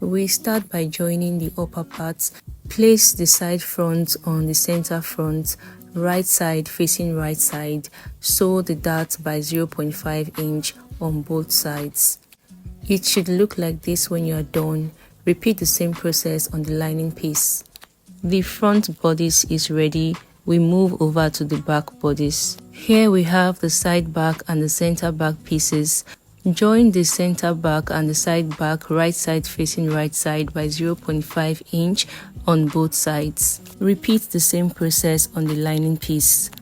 We start by joining the upper parts. Place the side front on the center front, right side facing right side. Sew the dart by 0.5 inch on both sides. It should look like this when you are done. Repeat the same process on the lining piece. The front bodice is ready. We move over to the back bodice. Here we have the side back and the center back pieces. Join the center back and the side back right side facing right side by 0.5 inch on both sides. Repeat the same process on the lining piece.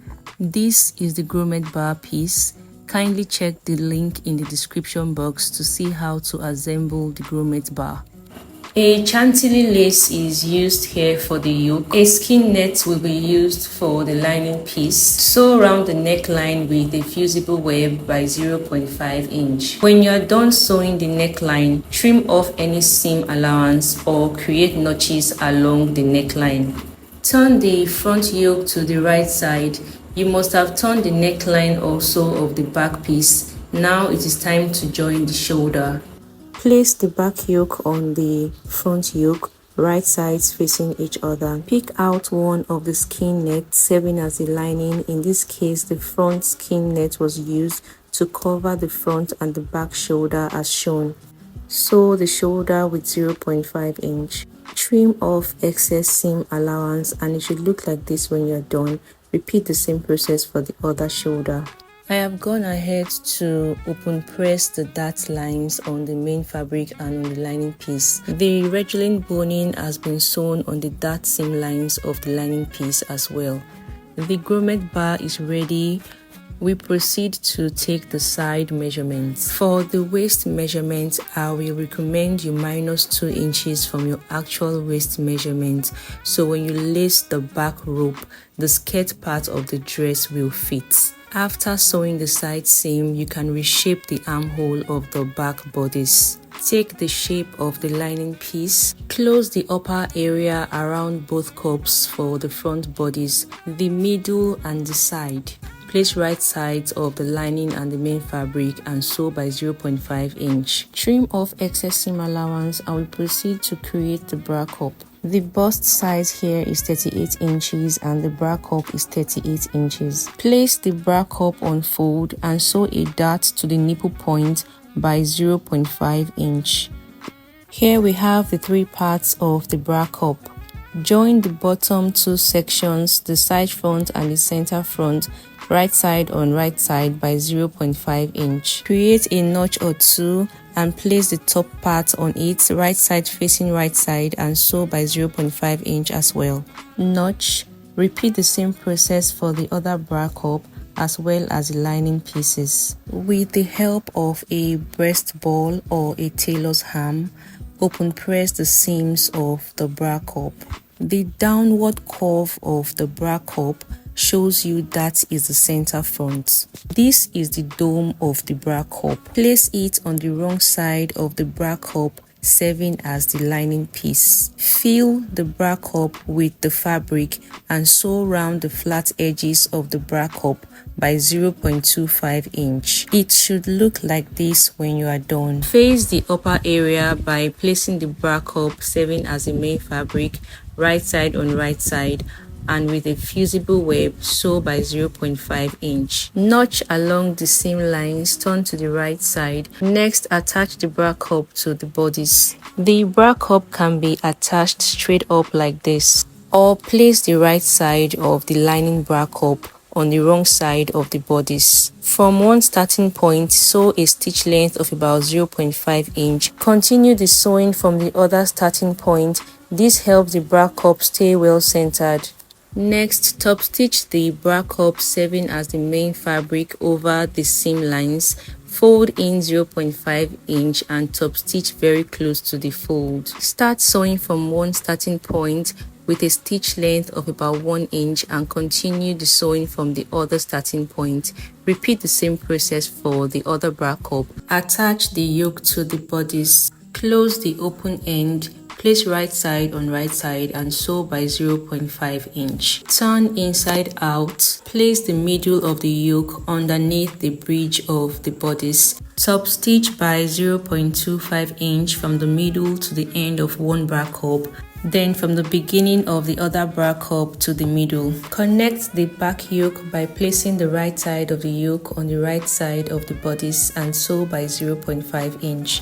This is the grommet bar piece. Kindly check the link in the description box to see how to assemble the grommet bar. A chantilly lace is used here for the yoke. A skin net will be used for the lining piece. Sew around the neckline with a fusible web by 0.5 inch. When you are done sewing the neckline, trim off any seam allowance or create notches along the neckline. Turn the front yoke to the right side. You must have turned the neckline also of the back piece. Now it is time to join the shoulder. Place the back yoke on the front yoke, right sides facing each other. Pick out one of the skin nets serving as a lining. In this case, the front skin net was used to cover the front and the back shoulder as shown. Sew the shoulder with 0.5 inch. Trim off excess seam allowance and it should look like this when you're done. Repeat the same process for the other shoulder. I have gone ahead to open press the dart lines on the main fabric and on the lining piece. The regular boning has been sewn on the dart seam lines of the lining piece as well. The grommet bar is ready. We proceed to take the side measurements. For the waist measurement, I will recommend you minus 2 inches from your actual waist measurement, so when you lace the back rope, the skirt part of the dress will fit. After sewing the side seam, you can reshape the armhole of the back bodice. Take the shape of the lining piece. Close the upper area around both cups for the front bodice, the middle and the side. Place right sides of the lining and the main fabric and sew by 0.5 inch. Trim off excess seam allowance and we proceed to create the bra cup. The bust size here is 38 inches and the bra cup is 38 inches. Place the bra cup on fold and sew a dart to the nipple point by 0.5 inch. Here we have the 3 parts of the bra cup. Join the bottom 2 sections, the side front and the center front, right side on right side by 0.5 inch. Create a notch or 2 and place the top part on it, right side facing right side, and sew by 0.5 inch as well. Notch. Repeat the same process for the other bra cup as well as the lining pieces. With the help of a breast ball or a tailor's ham, open press the seams of the bra cup. The downward curve of the bra cup shows you that is the center front. This is the dome of the bra cup. Place it on the wrong side of the bra cup, serving as the lining piece. Fill the bra cup with the fabric and sew round the flat edges of the bra cup by 0.25 inch. It should look like this when you are done. Face the upper area by placing the bra cup serving as the main fabric, right side on right side, and with a fusible web, sew by 0.5 inch. Notch along the seam lines, turn to the right side. Next, attach the bra cup to the bodice. The bra cup can be attached straight up like this, or place the right side of the lining bra cup on the wrong side of the bodice. From one starting point, sew a stitch length of about 0.5 inch. Continue the sewing from the other starting point. This helps the bra cup stay well centered. Next, top stitch the bra cup serving as the main fabric over the seam lines. Fold in 0.5 inch and top stitch very close to the fold. Start sewing from one starting point with a stitch length of about 1 inch and continue the sewing from the other starting point. Repeat the same process for the other bra cup. Attach the yoke to the bodice. Close the open end. Place right side on right side and sew by 0.5 inch. Turn inside out. Place the middle of the yoke underneath the bridge of the bodice. Top stitch by 0.25 inch from the middle to the end of one bra cup, then from the beginning of the other bra cup to the middle. Connect the back yoke by placing the right side of the yoke on the right side of the bodice and sew by 0.5 inch.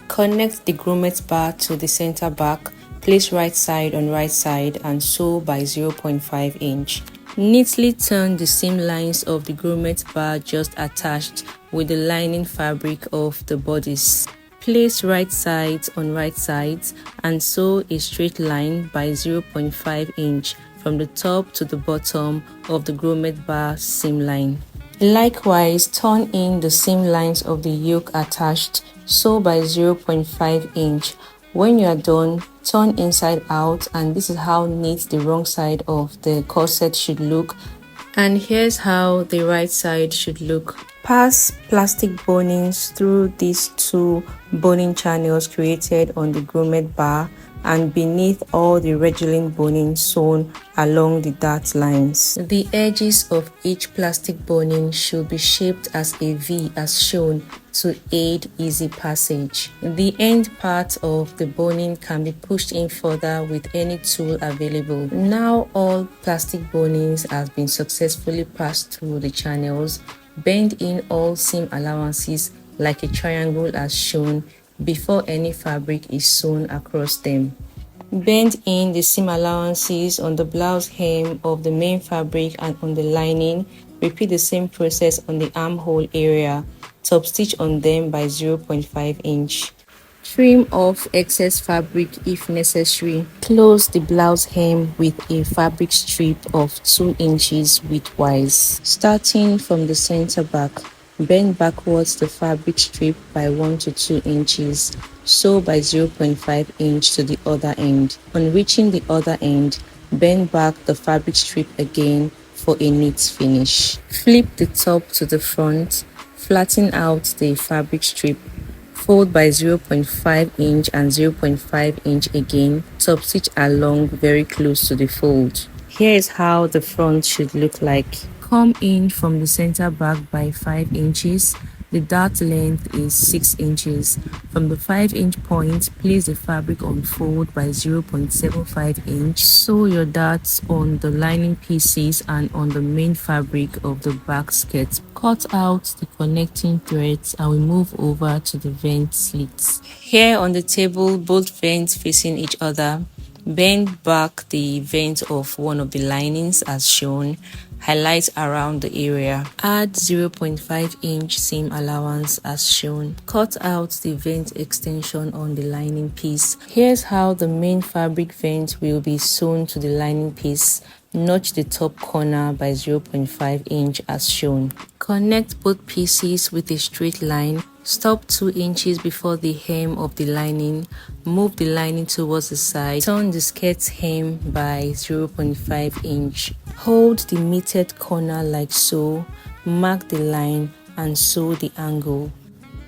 Connect the grommet bar to the center back. Place right side on right side and sew by 0.5 inch. Neatly turn the seam lines of the grommet bar just attached with the lining fabric of the bodice. Place right sides on right sides and sew a straight line by 0.5 inch from the top to the bottom of the grommet bar seam line. Likewise, turn in the seam lines of the yoke attached, sew by 0.5 inch. When you are done, turn inside out, and this is how neat the wrong side of the corset should look. And here's how the right side should look. Pass plastic bonings through these two boning channels created on the grommet bar and beneath all the regular boning sewn along the dart lines. The edges of each plastic boning should be shaped as a V as shown to aid easy passage. The end part of the boning can be pushed in further with any tool available. Now all plastic bonings have been successfully passed through the channels. Bend in all seam allowances like a triangle as shown before any fabric is sewn across them. Bend in the seam allowances on the blouse hem of the main fabric and on the lining. Repeat the same process on the armhole area. Top stitch on them by 0.5 inch. Trim off excess fabric if necessary. Close the blouse hem with a fabric strip of 2 inches widthwise. Starting from the center back, bend backwards the fabric strip by 1 to 2 inches. Sew by 0.5 inch to the other end. On reaching the other end, bend back the fabric strip again for a neat finish. Flip the top to the front, flatten out the fabric strip. Fold by 0.5 inch and 0.5 inch again. Top stitch along very close to the fold. Here is how the front should look like. Come in from the center back by 5 inches. The dart length is 6 inches. From the 5-inch point, place the fabric on fold by 0.75 inch. Sew your darts on the lining pieces and on the main fabric of the back skirt. Cut out the connecting threads and we move over to the vent slits. Here on the table, both vents facing each other. Bend back the vent of one of the linings as shown. Highlight around the area. Add 0.5 inch seam allowance as shown. Cut out the vent extension on the lining piece. Here's how the main fabric vent will be sewn to the lining piece. Notch the top corner by 0.5 inch as shown. Connect both pieces with a straight line. Stop 2 inches before the hem of the lining. Move the lining towards the side. Turn the skirt's hem by 0.5 inch. Hold the meted corner like so. Mark the line and sew the angle.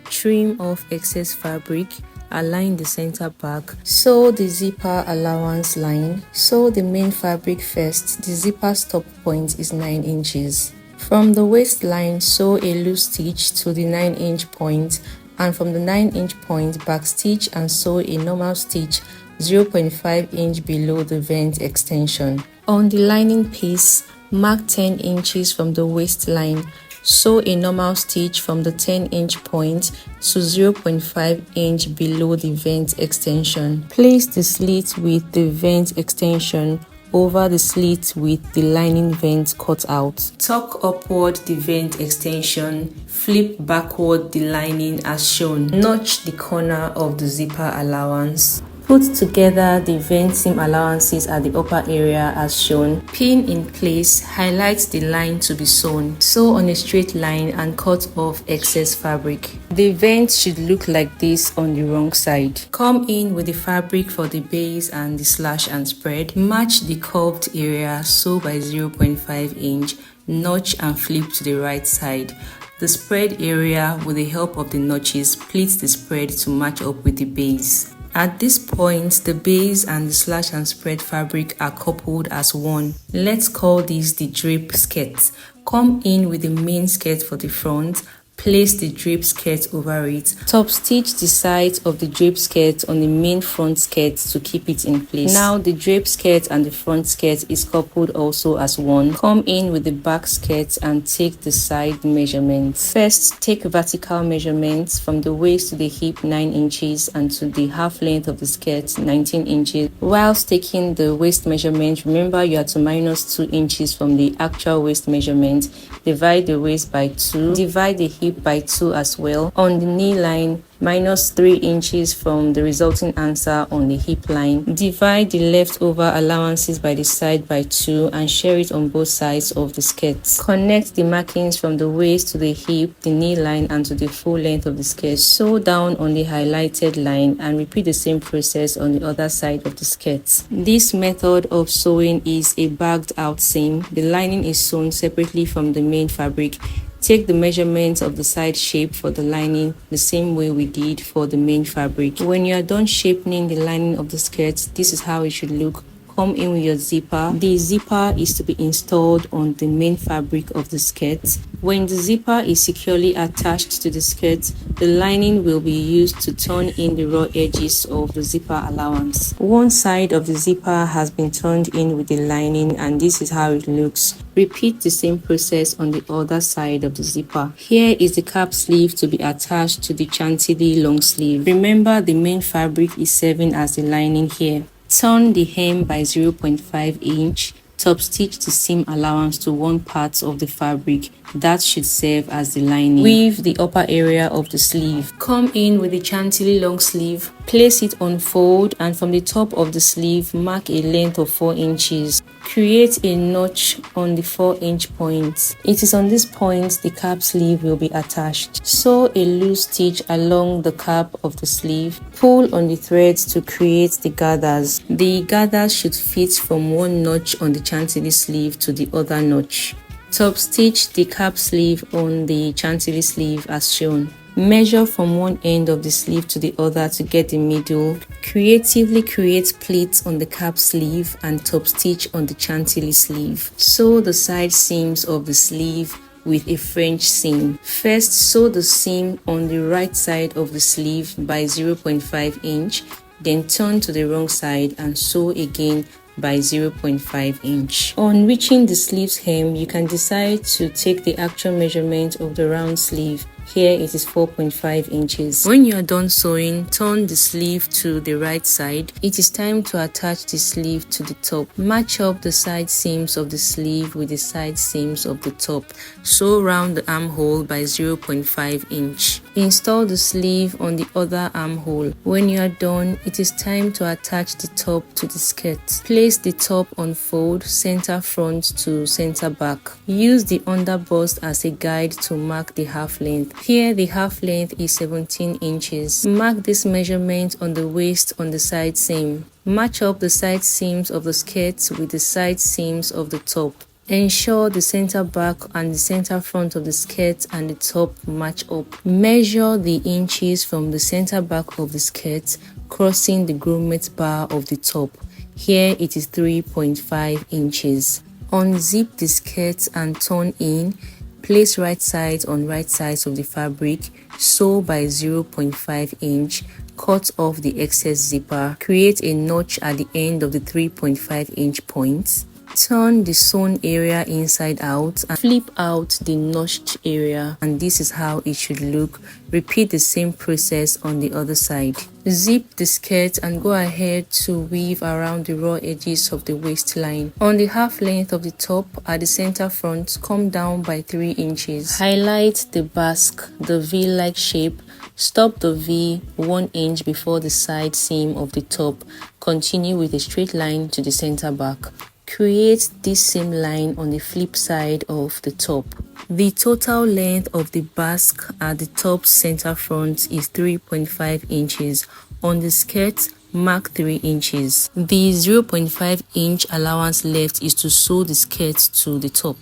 Trim off excess fabric. Align the center back. Sew the zipper allowance line. Sew the main fabric first. The zipper stop point is 9 inches. From the waistline, sew a loose stitch to the 9-inch point, and from the 9-inch point, back stitch and sew a normal stitch 0.5 inch below the vent extension. On the lining piece, mark 10 inches from the waistline. Sew a normal stitch from the 10-inch point to 0.5 inch below the vent extension. Place the slit with the vent extension over the slit with the lining vent cut out. Tuck upward the vent extension, flip backward the lining as shown. Notch the corner of the zipper allowance. Put together the vent seam allowances at the upper area as shown. Pin in place, highlight the line to be sewn. Sew on a straight line and cut off excess fabric. The vent should look like this on the wrong side. Come in with the fabric for the base and the slash and spread. Match the curved area, sew by 0.5 inch, notch and flip to the right side. The spread area, with the help of the notches, pleat the spread to match up with the base. At this point, the base and the slash and spread fabric are coupled as one. Let's call this the drape skirt. Come in with the main skirt for the front. Place the drape skirt over it. Top stitch the sides of the drape skirt on the main front skirt to keep it in place. Now the drape skirt and the front skirt is coupled also as one. Come in with the back skirt and take the side measurements. First, take vertical measurements from the waist to the hip 9 inches and to the half length of the skirt 19 inches. Whilst taking the waist measurement, remember you are to minus 2 inches from the actual waist measurement. Divide the waist by 2. Divide the hip by 2 as well. On the knee line, minus 3 inches from the resulting answer on the hip line. Divide the leftover allowances by the side by 2 and share it on both sides of the skirt. Connect the markings from the waist to the hip, the knee line and to the full length of the skirt. Sew down on the highlighted line and repeat the same process on the other side of the skirt. This method of sewing is a bagged out seam. The lining is sewn separately from the main fabric. Take the measurements of the side shape for the lining the same way we did for the main fabric. When you are done shaping the lining of the skirt, this is how it should look. Come in with your zipper. The zipper is to be installed on the main fabric of the skirt. When the zipper is securely attached to the skirt, the lining will be used to turn in the raw edges of the zipper allowance. One side of the zipper has been turned in with the lining and this is how it looks. Repeat the same process on the other side of the zipper. Here is the cap sleeve to be attached to the chantilly long sleeve. Remember the main fabric is serving as the lining here. Turn the hem by 0.5 inch. Top stitch the seam allowance to one part of the fabric. That should serve as the lining. Weave the upper area of the sleeve. Come in with the chantilly long sleeve. Place it on fold and from the top of the sleeve, mark a length of 4 inches. Create a notch on the 4-inch point. It is on this point the cap sleeve will be attached. Sew a loose stitch along the cap of the sleeve. Pull on the threads to create the gathers. The gathers should fit from one notch on the chantilly sleeve to the other notch. Top stitch the cap sleeve on the chantilly sleeve as shown. Measure from one end of the sleeve to the other to get the middle. Creatively create pleats on the cap sleeve and top stitch on the chantilly sleeve. Sew the side seams of the sleeve with a French seam. First, sew the seam on the right side of the sleeve by 0.5 inch, then turn to the wrong side and sew again by 0.5 inch. On reaching the sleeve's hem, you can decide to take the actual measurement of the round sleeve. Here it is 4.5 inches. When you are done sewing, turn the sleeve to the right side. It is time to attach the sleeve to the top. Match up the side seams of the sleeve with the side seams of the top. Sew round the armhole by 0.5 inch. Install the sleeve on the other armhole. When you are done, it is time to attach the top to the skirt. Place the top on fold, center front to center back. Use the underbust as a guide to mark the half length. Here the half length is 17 inches. Mark this measurement on the waist on the side seam. Match up the side seams of the skirt with the side seams of the top. Ensure the center back and the center front of the skirt and the top match up. Measure the inches from the center back of the skirt crossing the grommet bar of the top. Here it is 3.5 inches. Unzip the skirt and turn in. Place right sides on right sides of the fabric. Sew by 0.5 inch. Cut off the excess zipper. Create a notch at the end of the 3.5 inch point. Turn the sewn area inside out and flip out the notched area, and this is how it should look. Repeat the same process on the other side. Zip the skirt and go ahead to weave around the raw edges of the waistline. On the half length of the top at the center front, come down by 3 inches. Highlight the basque, the V-like shape. Stop the V 1 inch before the side seam of the top. Continue with a straight line to the center back. Create this same line on the flip side of the top. The total length of the basque at the top center front is 3.5 inches. On the skirt, mark 3 inches. The 0.5 inch allowance left is to sew the skirt to the top.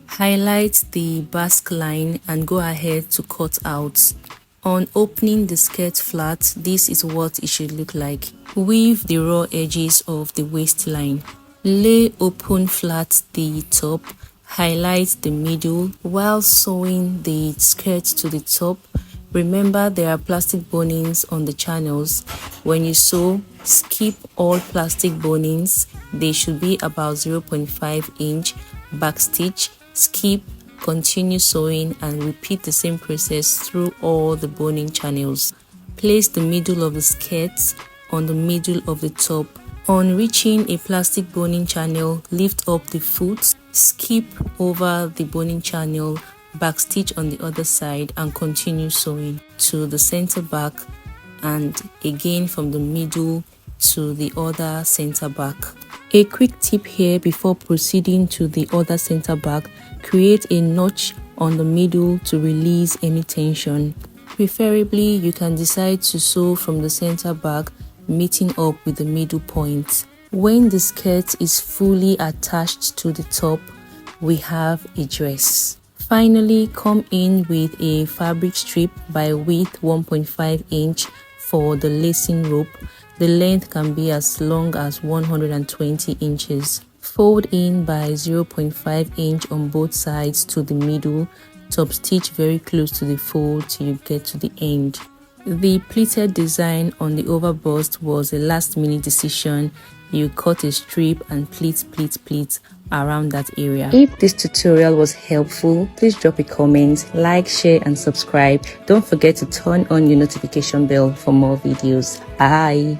Highlight the basque line and go ahead to cut out. On opening the skirt flat, this is what it should look like. Weave the raw edges of the waistline. Lay open flat the top. Highlight the middle while sewing the skirt to the top. Remember, there are plastic bonings on the channels. When you sew, skip all plastic bonings. They should be about 0.5 inch. Backstitch, skip, continue sewing, and repeat the same process through all the boning channels. Place the middle of the skirt on the middle of the top. On reaching a plastic boning channel, lift up the foot, skip over the boning channel, backstitch on the other side, and continue sewing to the center back, and again from the middle to the other center back. A quick tip here before proceeding to the other center back: create a notch on the middle to release any tension. Preferably, you can decide to sew from the center back, meeting up with the middle point. When the skirt is fully attached to the top, we have a dress. Finally, come in with a fabric strip by width 1.5 inch for the lacing rope. The length can be as long as 120 inches. Fold in by 0.5 inch on both sides to the middle. Top stitch very close to the fold till you get to the end. The pleated design on the over bust was a last minute decision. You cut a strip and pleat around that area. If this tutorial was helpful, please drop a comment, like, share and subscribe. Don't forget to turn on your notification bell for more videos. Bye.